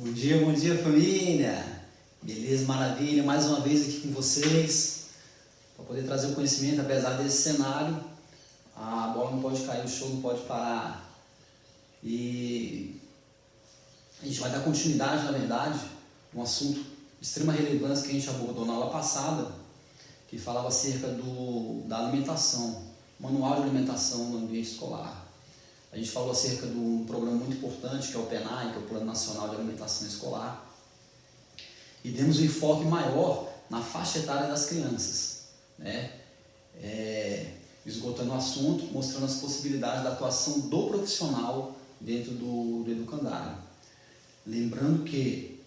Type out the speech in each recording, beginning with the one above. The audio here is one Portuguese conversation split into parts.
Bom dia família! Beleza, maravilha, mais uma vez aqui com vocês para poder trazer o conhecimento, apesar desse cenário, a bola não pode cair, o show não pode parar e a gente vai dar continuidade, na verdade, um assunto de extrema relevância que a gente abordou na aula passada, que falava acerca da alimentação, manual de alimentação no ambiente escolar. A gente falou acerca de um programa muito importante, que é o PNAE, que é o Plano Nacional de Alimentação Escolar, e demos um enfoque maior na faixa etária das crianças, né? Esgotando o assunto, mostrando as possibilidades da atuação do profissional dentro do educandário. Lembrando que,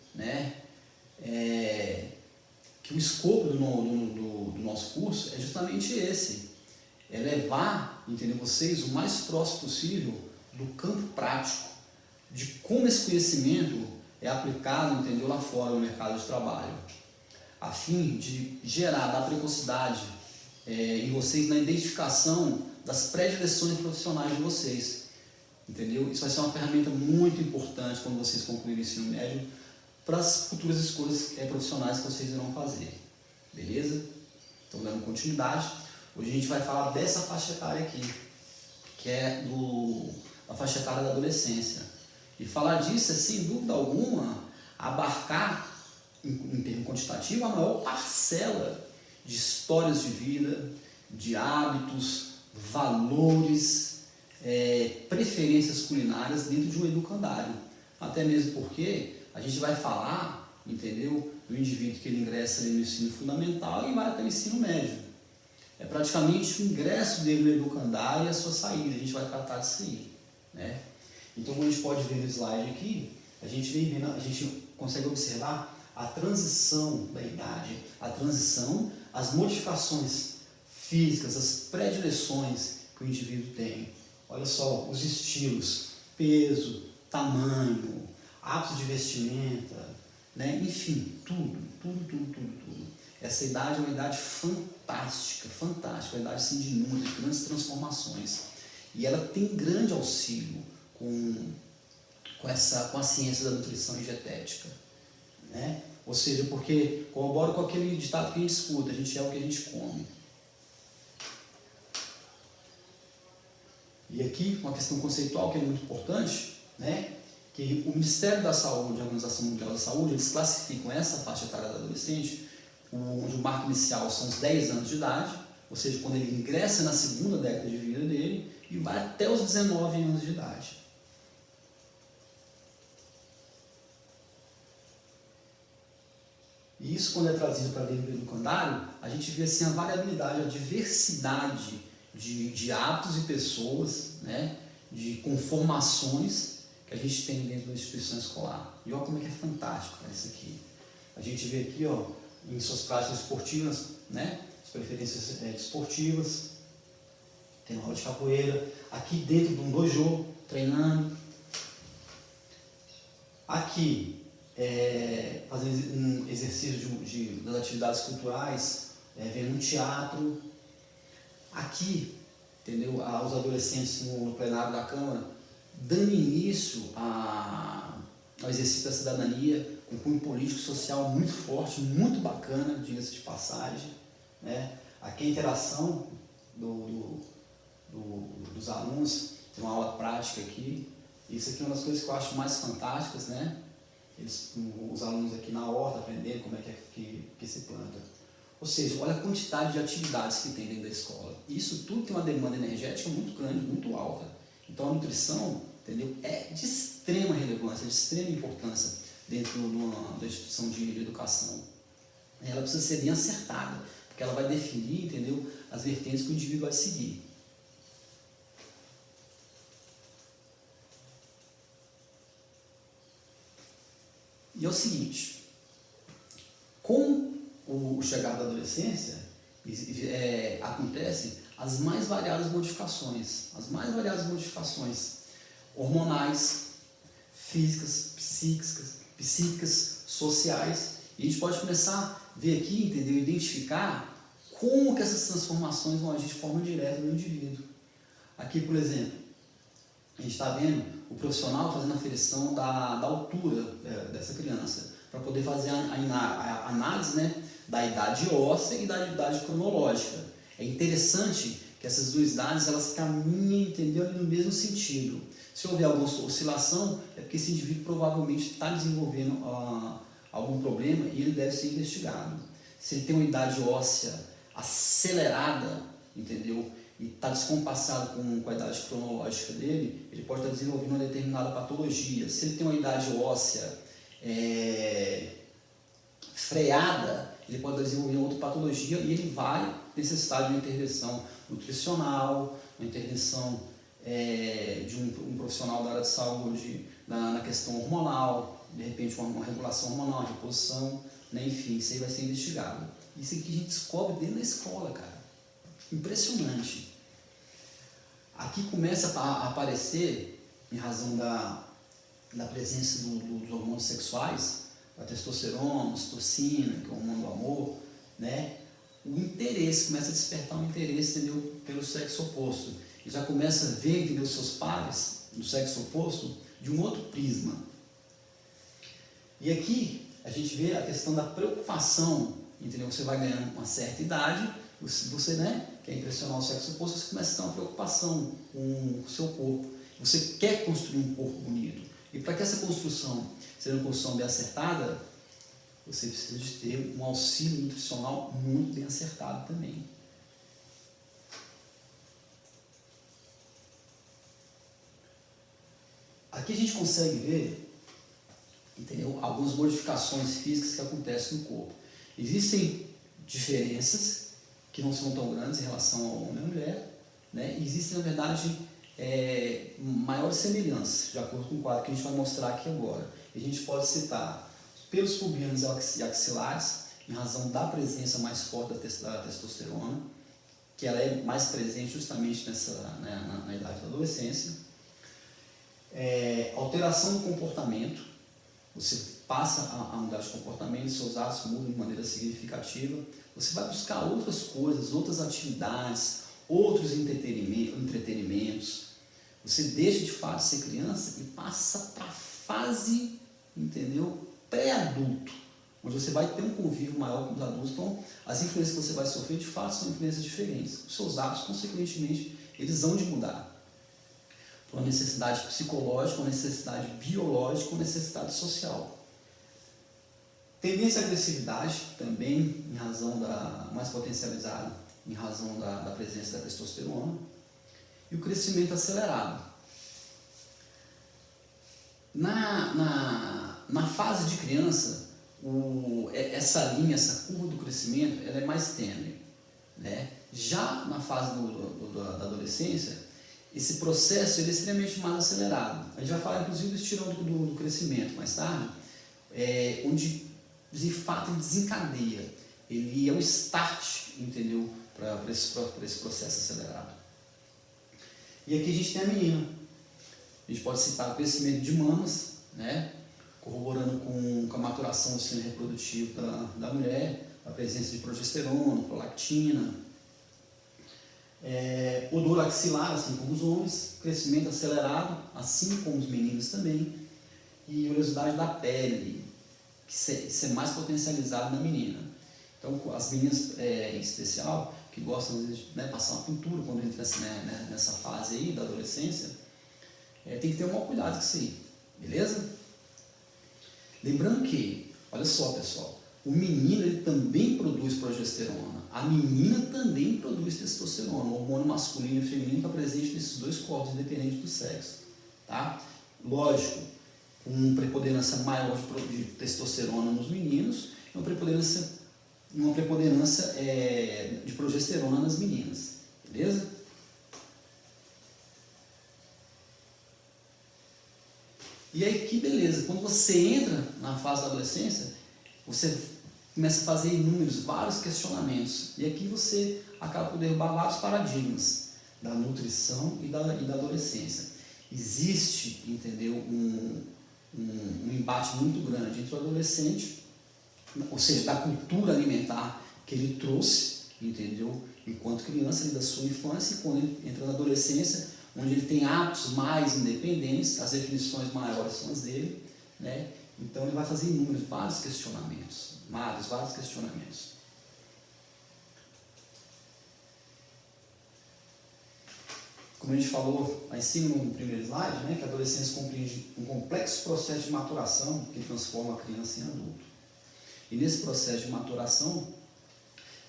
que o escopo do nosso curso é justamente esse, é levar, entendeu, vocês o mais próximo possível do campo prático, de como esse conhecimento é aplicado, entendeu, lá fora no mercado de trabalho, a fim de gerar, dar precocidade em vocês na identificação das predileções profissionais de vocês, entendeu? Isso vai ser uma ferramenta muito importante quando vocês concluírem o ensino médio para as futuras escolhas profissionais que vocês irão fazer, beleza? Então, dando continuidade, hoje a gente vai falar dessa faixa etária aqui, que é a faixa etária da adolescência. E falar disso é, sem dúvida alguma, abarcar, em termo quantitativo, a maior parcela de histórias de vida, de hábitos, valores, preferências culinárias dentro de um educandário. Até mesmo porque a gente vai falar, entendeu, do indivíduo que ele ingressa ali no ensino fundamental e vai até o ensino médio. É praticamente o ingresso dele no educandário e a sua saída, a gente vai tratar disso aí, né? Então, como a gente pode ver no slide aqui, a gente consegue observar a transição da idade, as modificações físicas, as predileções que o indivíduo tem. Olha só, os estilos, peso, tamanho, hábitos de vestimenta, né? Enfim, tudo. Essa idade é uma idade fantástica, uma idade assim, de números, de grandes transformações. E ela tem grande auxílio com a ciência da nutrição e dietética, né? Ou seja, porque corrobora com aquele ditado que a gente escuta, a gente é o que a gente come. E aqui, uma questão conceitual que é muito importante, né? Que o Ministério da Saúde, a Organização Mundial da Saúde, eles classificam essa faixa etária do adolescente, onde o marco inicial são os 10 anos de idade, ou seja, quando ele ingressa na segunda década de vida dele, e vai até os 19 anos de idade. E isso, quando é trazido para dentro do educandário, a gente vê assim a variabilidade, a diversidade de hábitos e pessoas, né, de conformações que a gente tem dentro da instituição escolar. E olha como é que é fantástico, cara, isso aqui. A gente vê aqui, ó, em suas práticas esportivas, né, as preferências esportivas, tem uma aula de capoeira, aqui dentro de um dojo, treinando, aqui fazendo um exercício das atividades culturais, vendo um teatro, aqui, entendeu, os adolescentes no plenário da Câmara, dando início ao exercício da cidadania, com um cunho político e social muito forte, muito bacana, diga-se de passagem, né? Aqui a interação dos alunos, tem uma aula prática aqui, isso aqui é uma das coisas que eu acho mais fantásticas, né? Os alunos aqui na horta aprendendo como é que se planta. Ou seja, olha a quantidade de atividades que tem dentro da escola. Isso tudo tem uma demanda energética muito grande, muito alta. Então a nutrição, entendeu, é de extrema relevância, de extrema importância dentro da instituição de educação. Ela precisa ser bem acertada, porque ela vai definir, entendeu, as vertentes que o indivíduo vai seguir. E é o seguinte, com o chegar da adolescência, acontecem as mais variadas modificações hormonais, físicas, psíquicas, sociais, e a gente pode começar a ver aqui, entendeu, identificar como que essas transformações vão agir de forma direta no indivíduo. Aqui, por exemplo, a gente está vendo o profissional fazendo a aferição da altura dessa criança, para poder fazer a análise, né, da idade óssea e da idade cronológica. É interessante que essas duas idades elas caminhem, entendeu, no mesmo sentido. Se houver alguma oscilação, é porque esse indivíduo provavelmente está desenvolvendo algum problema e ele deve ser investigado. Se ele tem uma idade óssea acelerada, entendeu, e está descompassado com a idade cronológica dele, ele pode estar desenvolvendo uma determinada patologia. Se ele tem uma idade óssea freada, ele pode estar desenvolvendo outra patologia e ele vai necessitar de uma intervenção nutricional, uma intervenção de um profissional da área de saúde na questão hormonal, de repente uma regulação hormonal, uma reposição, né? Enfim, isso aí vai ser investigado. Isso aqui a gente descobre dentro da escola, cara. Impressionante. Aqui começa a aparecer, em razão da presença dos hormônios sexuais, a testosterona, a ocitocina, que é o hormônio do amor, né? O interesse, começa a despertar um interesse, entendeu, pelo sexo oposto. E já começa a ver, entendeu, seus pares do sexo oposto de um outro prisma. E aqui a gente vê a questão da preocupação, entendeu? Você vai ganhando uma certa idade, você, né, quer impressionar o sexo oposto, você começa a ter uma preocupação com o seu corpo. Você quer construir um corpo bonito. E para que essa construção seja uma construção bem acertada, você precisa de ter um auxílio nutricional muito bem acertado também. Aqui a gente consegue ver, entendeu, algumas modificações físicas que acontecem no corpo. Existem diferenças que não são tão grandes em relação ao homem e à mulher, né? E existem, na verdade, maiores semelhanças, de acordo com o quadro que a gente vai mostrar aqui agora. A gente pode citar pelos pubianos e axilares, em razão da presença mais forte da testosterona, que ela é mais presente justamente na idade da adolescência. Alteração do comportamento, você passa a mudar de comportamento, seus atos mudam de maneira significativa, você vai buscar outras coisas, outras atividades, outros entretenimentos, você deixa de fato de ser criança e passa para a fase, entendeu, pré-adulto, onde você vai ter um convívio maior com os adultos. Então, as influências que você vai sofrer de fato são influências diferentes. Os seus hábitos, consequentemente, eles vão de mudar. Por uma necessidade psicológica, uma necessidade biológica, uma necessidade social. Tendência à agressividade, também em razão mais potencializada, em razão da presença da testosterona. E o crescimento acelerado. Na fase de criança, essa linha, essa curva do crescimento, ela é mais tênue, né? Já na fase da adolescência, esse processo ele é extremamente mais acelerado. A gente vai falar inclusive do estirão do crescimento mais tarde, onde de fato ele desencadeia, ele é o start, entendeu, para esse processo acelerado. E aqui a gente tem a menina. A gente pode citar o crescimento de mamas, né, corroborando com a maturação do sistema reprodutivo da mulher, a presença de progesterona, prolactina, odor axilar, assim como os homens, crescimento acelerado, assim como os meninos também, e oleosidade da pele, que é mais potencializado na menina. Então, as meninas em especial, que gostam às vezes, de passar uma pintura quando entra nessa fase aí da adolescência, tem que ter um maior cuidado com isso aí, beleza? Lembrando que, olha só pessoal, o menino ele também produz progesterona, a menina também produz testosterona, o hormônio masculino e feminino está presente nesses dois corpos, independente do sexo, tá? Lógico, com preponderância maior de testosterona nos meninos e uma preponderância de progesterona nas meninas, beleza? E aí que beleza, quando você entra na fase da adolescência, você começa a fazer vários questionamentos, e aqui você acaba por derrubar vários paradigmas da nutrição e da adolescência. Existe, entendeu, um embate muito grande entre o adolescente, ou seja, da cultura alimentar que ele trouxe, entendeu, enquanto criança, da sua infância, e quando ele entra na adolescência, onde ele tem hábitos mais independentes, as definições maiores são as dele, né? Então ele vai fazer inúmeros, vários questionamentos, vários questionamentos. Como a gente falou lá em cima no primeiro slide, né, que a adolescência compreende um complexo processo de maturação que transforma a criança em adulto. E nesse processo de maturação,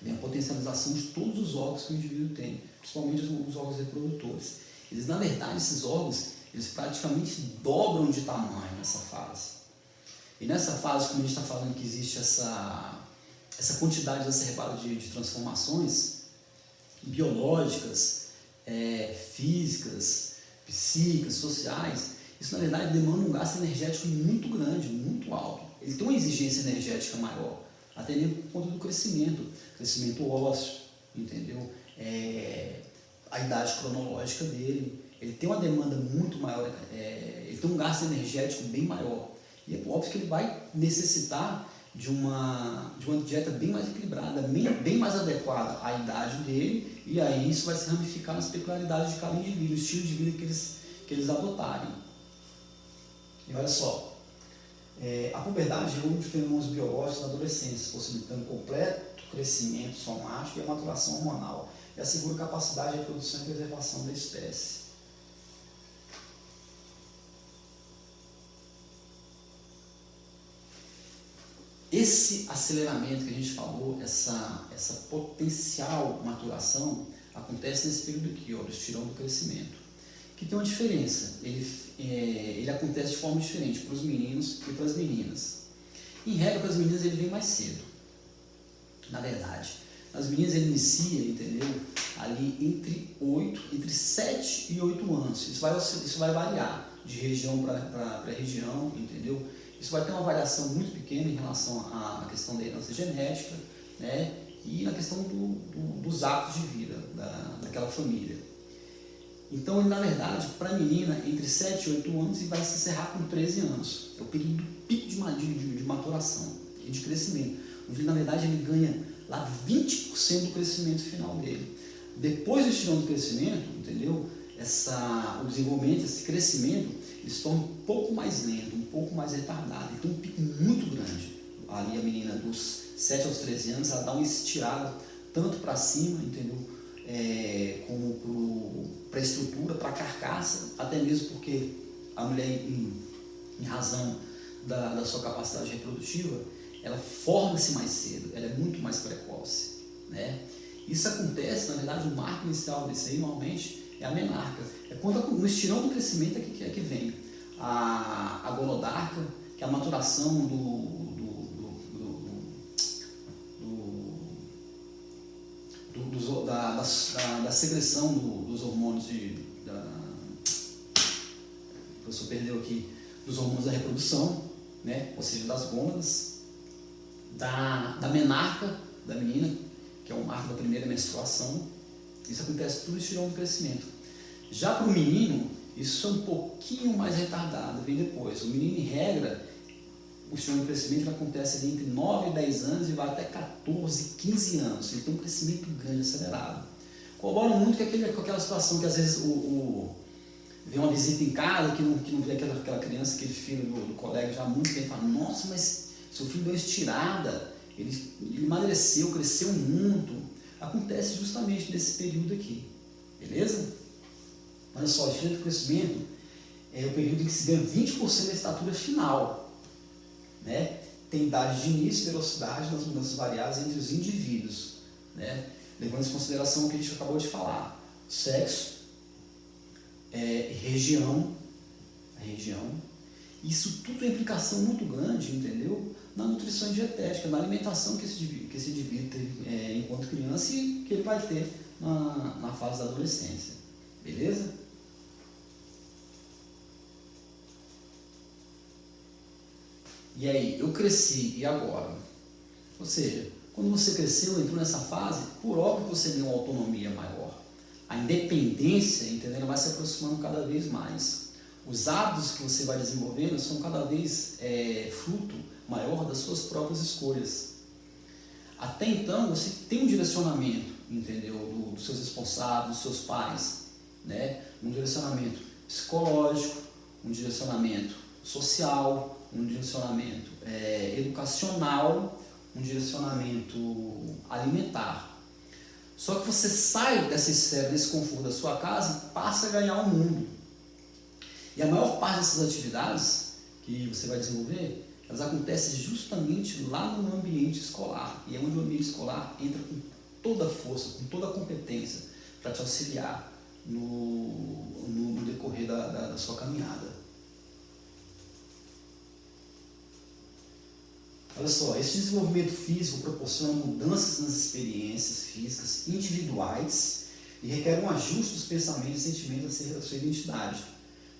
vem a potencialização de todos os órgãos que o indivíduo tem, principalmente os órgãos reprodutores. Eles, na verdade, esses órgãos, eles praticamente dobram de tamanho nessa fase. E nessa fase, como a gente está falando que existe essa quantidade exacerbada de transformações biológicas, físicas, psíquicas, sociais, isso na verdade demanda um gasto energético muito grande, muito alto. Ele tem uma exigência energética maior, até mesmo por conta do crescimento ósseo, entendeu? A idade cronológica dele, ele tem uma demanda muito maior, ele tem um gasto energético bem maior. E é óbvio que ele vai necessitar de uma dieta bem mais equilibrada, bem mais adequada à idade dele, e aí isso vai se ramificar nas peculiaridades de cada indivíduo, o estilo de vida que eles adotarem. E olha só, a puberdade é um dos fenômenos biológicos da adolescência, possibilitando completo crescimento somático e a maturação hormonal, e assegura capacidade de reprodução e preservação da espécie. Esse aceleramento que a gente falou, essa potencial maturação, acontece nesse período aqui, ó, do estirão do crescimento, que tem uma diferença, ele acontece de forma diferente para os meninos e para as meninas. Em regra, para as meninas ele vem mais cedo, na verdade. As meninas ele inicia, entendeu? Ali entre 7 e 8 anos, isso vai variar de região para região, entendeu? Isso vai ter uma variação muito pequena em relação à questão da herança genética, né? E na questão dos hábitos de vida daquela família. Então, na verdade, para a menina, entre 7 e 8 anos, e vai se encerrar com 13 anos. É o período do pico de maturação e de crescimento, onde, na verdade, ele ganha lá 20% do crescimento final dele. Depois do estirão do crescimento, entendeu? O desenvolvimento, esse crescimento, ele se torna um pouco mais lento, um pouco mais retardado. Ele tem um pico muito grande. Ali a menina dos 7 aos 13 anos, ela dá uma estirada tanto para cima, entendeu? Como para a estrutura, para a carcaça, até mesmo porque a mulher, em razão da sua capacidade reprodutiva, ela forma-se mais cedo, ela é muito mais precoce, né? Isso acontece, na verdade, o marco inicial desse aí, normalmente, é a menarca. É quando no estirão do crescimento é que vem a gonodarca, que é a maturação da secreção dos hormônios o professor perdeu aqui, dos hormônios da reprodução, né? Ou seja, das gônadas, da menarca da menina, que é o marco da primeira menstruação. Isso acontece tudo no estirão do crescimento. Já para o menino, isso é um pouquinho mais retardado, vem depois. O menino, em regra, o estirão do crescimento acontece ali entre 9 e 10 anos e vai até 14, 15 anos. Ele tem um crescimento grande, acelerado. Corrobora muito com aquela situação que às vezes vem uma visita em casa, que não vê aquela criança, aquele filho do colega já há muito tempo, fala: nossa, mas seu filho deu uma estirada, ele emagreceu, cresceu muito. Acontece justamente nesse período aqui, beleza? Olha só, o estirão do crescimento é o período em que se ganha 20% da estatura final, né? Tem idade de início e velocidade nas mudanças variadas entre os indivíduos, né? Levando em consideração o que a gente acabou de falar: sexo, região. Isso tudo tem implicação muito grande, entendeu? Na nutrição e dietética, na alimentação que esse indivíduo teve enquanto criança e que ele vai ter na fase da adolescência, beleza? E aí, eu cresci, e agora? Ou seja, quando você cresceu, entrou nessa fase, por óbvio que você tem uma autonomia maior. A independência, entendeu? Ela vai se aproximando cada vez mais. Os hábitos que você vai desenvolvendo são cada vez fruto maior das suas próprias escolhas. Até então, você tem um direcionamento, entendeu? Dos seus responsáveis, dos seus pais, né? um direcionamento psicológico, um direcionamento social, um direcionamento educacional, um direcionamento alimentar. Só que você sai dessa esfera, desse conforto da sua casa e passa a ganhar o mundo. E a maior parte dessas atividades que você vai desenvolver, elas acontecem justamente lá no ambiente escolar. E é onde o ambiente escolar entra com toda a força, com toda a competência para te auxiliar no decorrer da sua caminhada. Olha só, esse desenvolvimento físico proporciona mudanças nas experiências físicas individuais e requer um ajuste dos pensamentos e sentimentos acerca da sua identidade.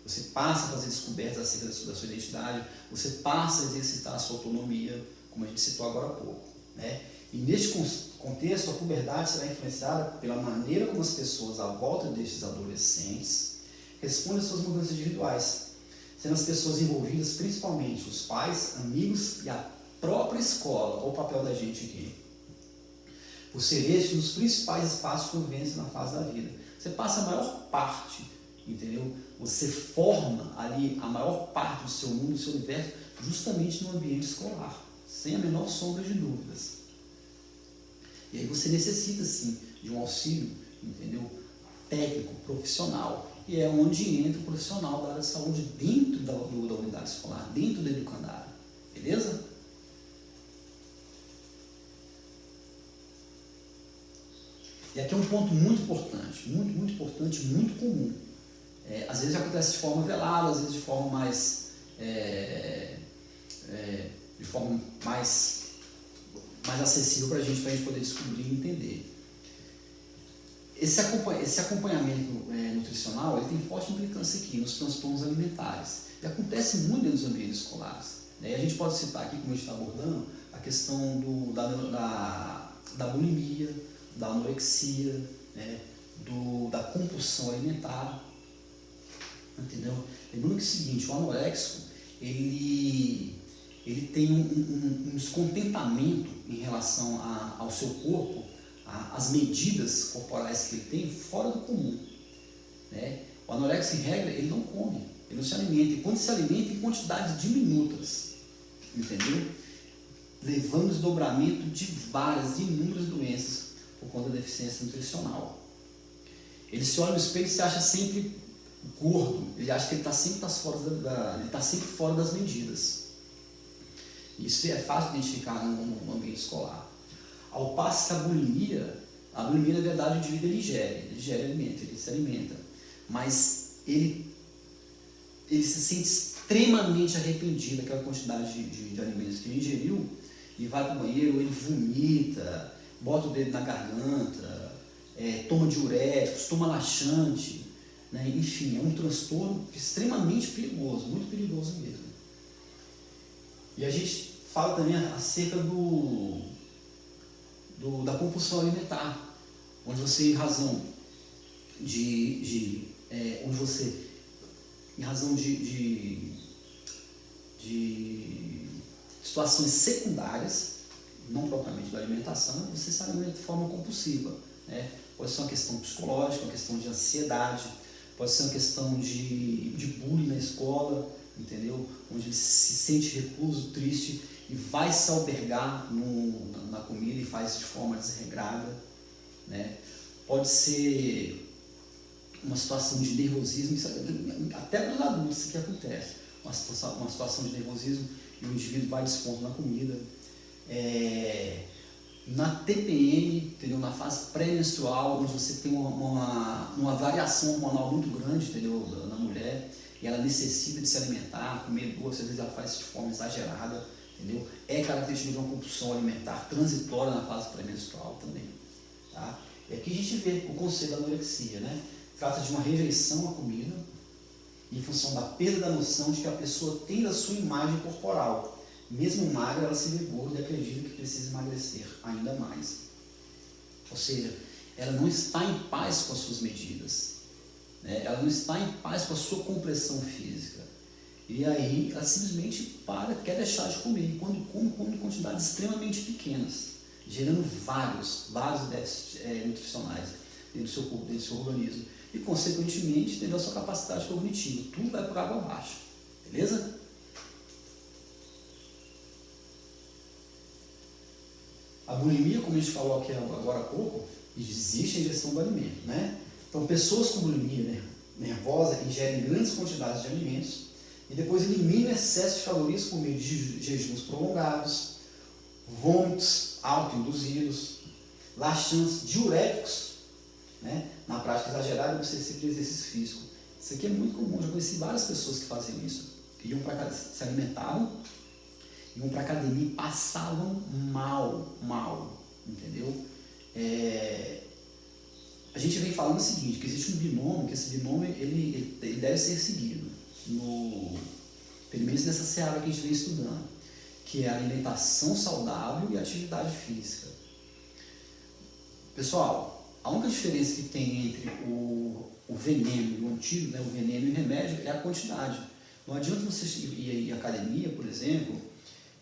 Você passa a fazer descobertas acerca da sua identidade, você passa a exercitar a sua autonomia, como a gente citou agora há pouco, né? E neste contexto, a puberdade será influenciada pela maneira como as pessoas à volta destes adolescentes respondem às suas mudanças individuais, sendo as pessoas envolvidas principalmente os pais, amigos e a própria escola. Qual o papel da gente aqui? Por ser este um dos principais espaços de convivência na fase da vida. Você passa a maior parte, entendeu? Você forma ali a maior parte do seu mundo, do seu universo, justamente no ambiente escolar, sem a menor sombra de dúvidas. E aí você necessita, sim, de um auxílio, entendeu? Técnico, profissional. E é onde entra o profissional da área de saúde dentro da unidade escolar, dentro do educandário. Beleza? E aqui é um ponto muito importante, muito importante, muito comum. Às vezes acontece de forma velada, às vezes de forma mais acessível para a gente poder descobrir e entender. Esse acompanhamento nutricional ele tem forte implicância aqui nos transtornos alimentares. E acontece muito dentro dos ambientes escolares. E a gente pode citar aqui, como a gente está abordando, a questão da bulimia, da anorexia, né, da compulsão alimentar. Entendeu? Lembrando que é o seguinte, o anoréxico, ele tem um descontentamento em relação ao seu corpo, às medidas corporais que ele tem, fora do comum. Né? O anoréxico, em regra, ele não come, ele não se alimenta, e quando se alimenta em quantidades diminutas, entendeu? Levando o desdobramento de inúmeras doenças por conta da deficiência nutricional. Ele se olha no espelho e se acha sempre gordo, ele acha que ele está sempre fora das medidas. Isso é fácil de identificar no ambiente escolar. Ao passo que a bulimia na verdade o indivíduo ele ingere alimento, ele se alimenta, mas ele se sente extremamente arrependido daquela quantidade de alimentos que ele ingeriu e vai para o banheiro, ele vomita, bota o dedo na garganta, toma diuréticos, toma laxante, né? Enfim, é um transtorno extremamente perigoso, muito perigoso mesmo. E a gente fala também acerca da compulsão alimentar, onde você, em razão de situações secundárias, não propriamente da alimentação, você se alimenta de forma compulsiva, né? Pode ser uma questão psicológica, uma questão de ansiedade, pode ser uma questão de bullying na escola, entendeu? Onde ele se sente recluso, triste e vai se albergar na comida e faz de forma desregrada, né? Pode ser uma situação de nervosismo, até para os adultos isso que acontece, uma situação de nervosismo e o indivíduo vai desconto na comida. Na TPM, entendeu? Na fase pré-menstrual, onde você tem uma variação hormonal muito grande, entendeu? Na mulher, e ela necessita de se alimentar, comer doce, às vezes ela faz de forma exagerada, entendeu? É característica de uma compulsão alimentar transitória na fase pré-menstrual também, tá? E aqui a gente vê o conceito da anorexia, né? Trata de uma rejeição à comida em função da perda da noção de que a pessoa tem da sua imagem corporal. Mesmo magra, ela se vê gorda e acredita que precisa emagrecer ainda mais. Ou seja, ela não está em paz com as suas medidas, né? Ela não está em paz com a sua compressão física. E aí ela simplesmente quer deixar de comer. E quando come em quantidades extremamente pequenas, gerando vários déficits nutricionais dentro do seu corpo, dentro do seu organismo. e, consequentemente, entendeu, a sua capacidade cognitiva. Tudo vai por água abaixo. Beleza? A bulimia, como a gente falou aqui agora há pouco, existe a ingestão do alimento, né? Então, pessoas com bulimia nervosa ingerem grandes quantidades de alimentos e depois eliminam excesso de calorias por meio de jejuns prolongados, vômitos autoinduzidos, laxantes, diuréticos, né? Na prática exagerada e obsessiva de exercício físico. Isso aqui é muito comum, já conheci várias pessoas que faziam isso. Iam para se alimentavam, iam para a academia e passavam mal, entendeu? A gente vem falando o seguinte, que existe um binômio, que esse binômio ele deve ser seguido, pelo menos nessa seara que a gente vem estudando, que é a alimentação saudável e a atividade física. Pessoal, a única diferença que tem entre o veneno e o antídoto, né, o veneno e o remédio, é a quantidade. Não adianta você ir à academia, por exemplo,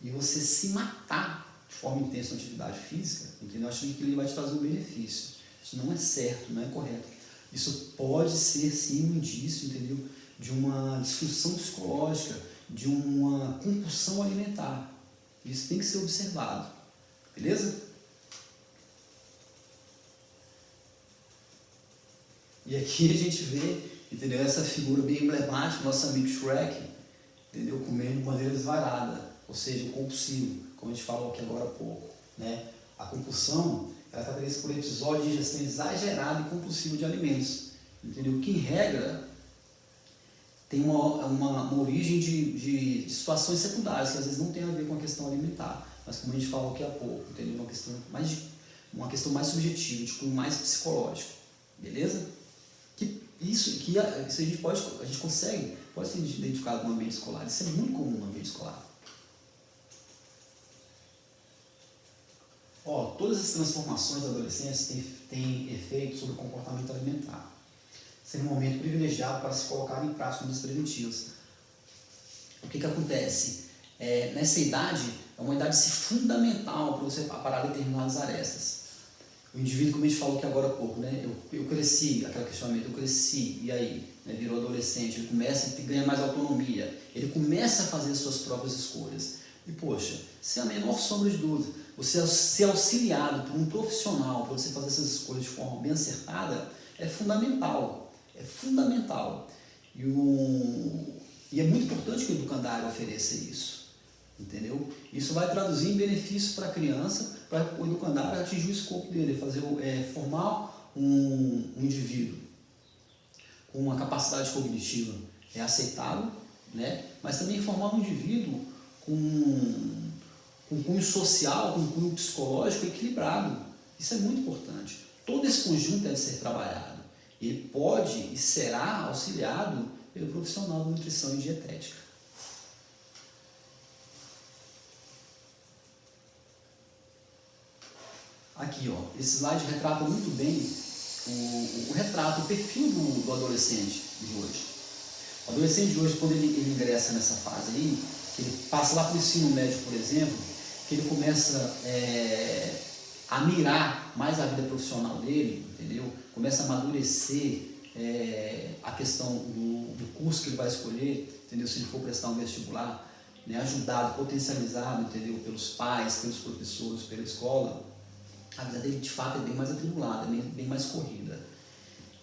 e você se matar de forma intensa na atividade física, entendeu? Achando que ele vai te trazer um benefício. Isso não é certo, não é correto. Isso pode ser, sim, um indício, entendeu, de uma disfunção psicológica, de uma compulsão alimentar. Isso tem que ser observado. Beleza? E aqui a gente vê, entendeu, essa figura bem emblemática, nosso amigo Shrek, entendeu, comendo de maneira desvairada, ou seja, compulsivo, como a gente falou aqui agora há pouco, né? A compulsão, ela está caracterizada por episódio de ingestão exagerada e compulsiva de alimentos, entendeu? Que, em regra, tem uma origem de situações secundárias, que às vezes não tem a ver com a questão alimentar, mas como a gente falou aqui há pouco, entendeu? Uma questão mais subjetiva, de cunho mais psicológico, beleza? Isso a gente pode ser identificado no ambiente escolar, isso é muito comum no ambiente escolar. Todas as transformações da adolescência têm efeito sobre o comportamento alimentar, sendo um momento privilegiado para se colocar em prática medidas preventivas. O que acontece? Nessa idade, é uma idade fundamental para você parar determinadas arestas. O indivíduo, como a gente falou aqui agora há pouco, né? Eu cresci, aquele questionamento, eu cresci, e aí? Né? Virou adolescente, ele começa a ganhar mais autonomia, ele começa a fazer as suas próprias escolhas. E, poxa, sem a menor sombra de dúvida, você ser auxiliado por um profissional para você fazer essas escolhas de forma bem acertada é fundamental. É fundamental. E é muito importante que o educandário ofereça isso. Entendeu? Isso vai traduzir em benefícios para a criança, para o educandário atingir o escopo dele, formar um indivíduo com uma capacidade cognitiva aceitável, né? Mas também formar um indivíduo com cunho social, com cunho psicológico equilibrado. Isso é muito importante. Todo esse conjunto deve ser trabalhado. Ele pode e será auxiliado pelo profissional de nutrição e dietética. Aqui, esse slide retrata muito bem o perfil do adolescente de hoje. O adolescente de hoje, quando ele ingressa nessa fase aí, que ele passa lá para o ensino médio, por exemplo, que ele começa a mirar mais a vida profissional dele, entendeu? Começa a amadurecer a questão do curso que ele vai escolher, entendeu? Se ele for prestar um vestibular, né? Ajudado, potencializado, entendeu? Pelos pais, pelos professores, pela escola, a vida dele de fato é bem mais atribulada, bem mais corrida.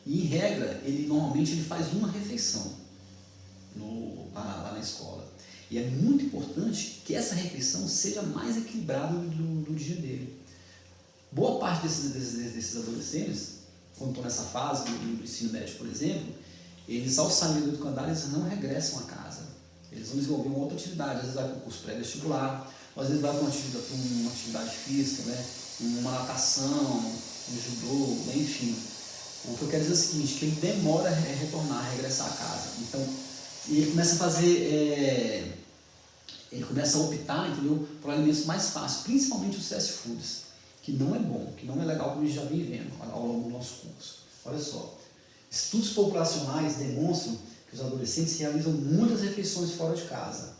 E, em regra, normalmente ele faz uma refeição lá na escola. E é muito importante que essa refeição seja mais equilibrada do dia dele. Boa parte desses adolescentes, quando estão nessa fase do ensino médio, por exemplo, eles, ao sair do educandário, eles não regressam a casa. Eles vão desenvolver uma outra atividade, às vezes vai para um curso pré-vestibular, às vezes vai para uma atividade física, né? Uma natação, um judô, enfim. O que eu quero dizer é o seguinte, que ele demora a retornar, a regressar a casa. Então, ele começa a fazer, ele começa a optar, entendeu, por alimentos mais fáceis, principalmente os fast foods, que não é bom, que não é legal, como a gente já vem vendo ao longo do nosso curso. Olha só, estudos populacionais demonstram que os adolescentes realizam muitas refeições fora de casa,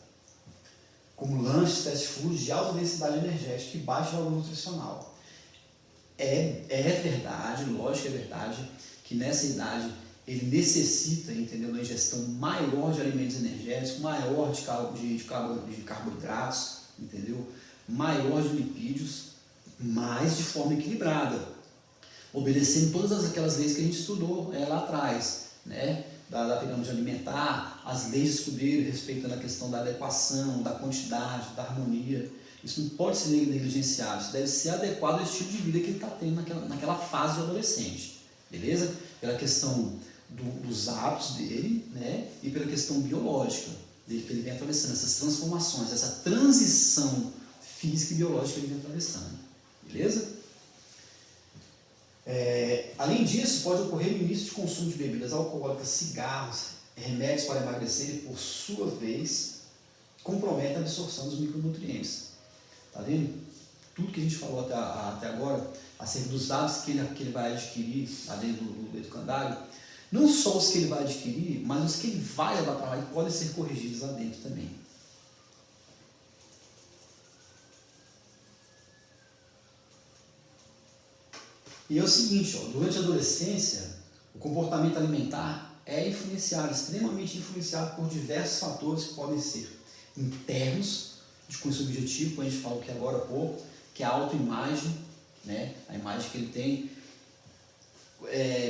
como lanches, fast foods de alta densidade energética e baixo valor nutricional. É verdade, lógico que é verdade, que nessa idade ele necessita, entendeu, uma ingestão maior de alimentos energéticos, maior de carboidratos, entendeu, maior de lipídios, mas de forma equilibrada, obedecendo todas aquelas leis que a gente estudou lá atrás, né? Da pirâmide alimentar, as leis de escudeiro, respeitando a questão da adequação, da quantidade, da harmonia. Isso não pode ser negligenciado, isso deve ser adequado ao estilo de vida que ele está tendo naquela fase de adolescente, beleza? Pela questão dos hábitos dele, né? E pela questão biológica dele, que ele vem atravessando, essas transformações, essa transição física e biológica que ele vem atravessando, beleza? Além disso, pode ocorrer o início de consumo de bebidas alcoólicas, cigarros, remédios para emagrecer e, por sua vez, compromete a absorção dos micronutrientes. Tá vendo? Tudo que a gente falou até agora, acerca dos hábitos que ele vai adquirir lá dentro do educandário, não só os que ele vai adquirir, mas os que ele vai levar para lá e podem ser corrigidos lá dentro também. E é o seguinte, durante a adolescência, o comportamento alimentar é influenciado, extremamente influenciado por diversos fatores que podem ser internos, com esse objetivo, como a gente falou aqui agora há pouco, que é a autoimagem, né? A imagem que ele tem,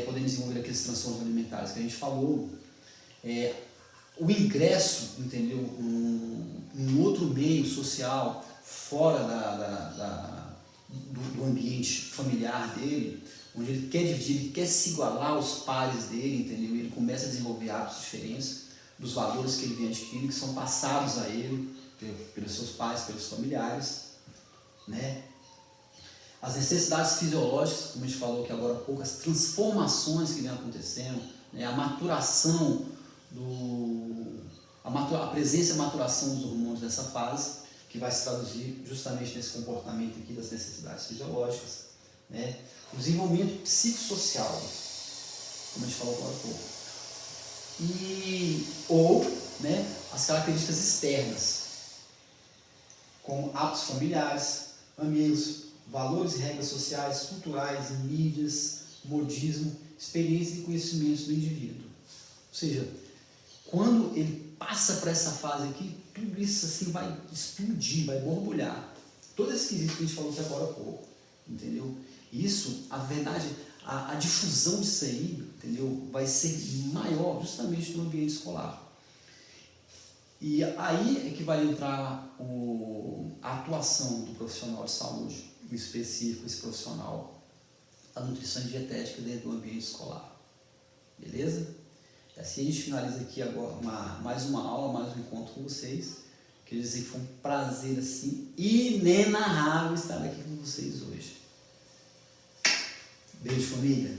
podendo desenvolver aqueles transtornos alimentares que a gente falou, o ingresso, entendeu, um outro meio social, fora do ambiente familiar dele, onde ele quer dividir, ele quer se igualar aos pares dele, entendeu? Ele começa a desenvolver hábitos diferentes dos valores que ele vem adquirindo, que são passados a ele pelos seus pais, pelos familiares, né? As necessidades fisiológicas, como a gente falou aqui agora há pouco, as transformações que vem acontecendo, né? A maturação, a presença e a maturação dos hormônios nessa fase, que vai se traduzir justamente nesse comportamento aqui das necessidades fisiológicas, né? O desenvolvimento psicossocial, como a gente falou agora há pouco, né, as características externas, como hábitos familiares, amigos, valores e regras sociais, culturais, mídias, modismo, experiências e conhecimentos do indivíduo. Ou seja, quando ele passa para essa fase aqui, tudo isso assim vai explodir, vai borbulhar. Todo esse quesito que a gente falou aqui agora há pouco, entendeu? Isso, a verdade, a difusão disso aí, entendeu? Vai ser maior justamente no ambiente escolar. E aí é que vai entrar a atuação do profissional de saúde, em específico esse profissional da nutrição e dietética dentro do ambiente escolar. Beleza? E assim a gente finaliza aqui agora mais uma aula, mais um encontro com vocês. Queria dizer que foi um prazer assim inenarrável estar aqui com vocês hoje. Beijo, família!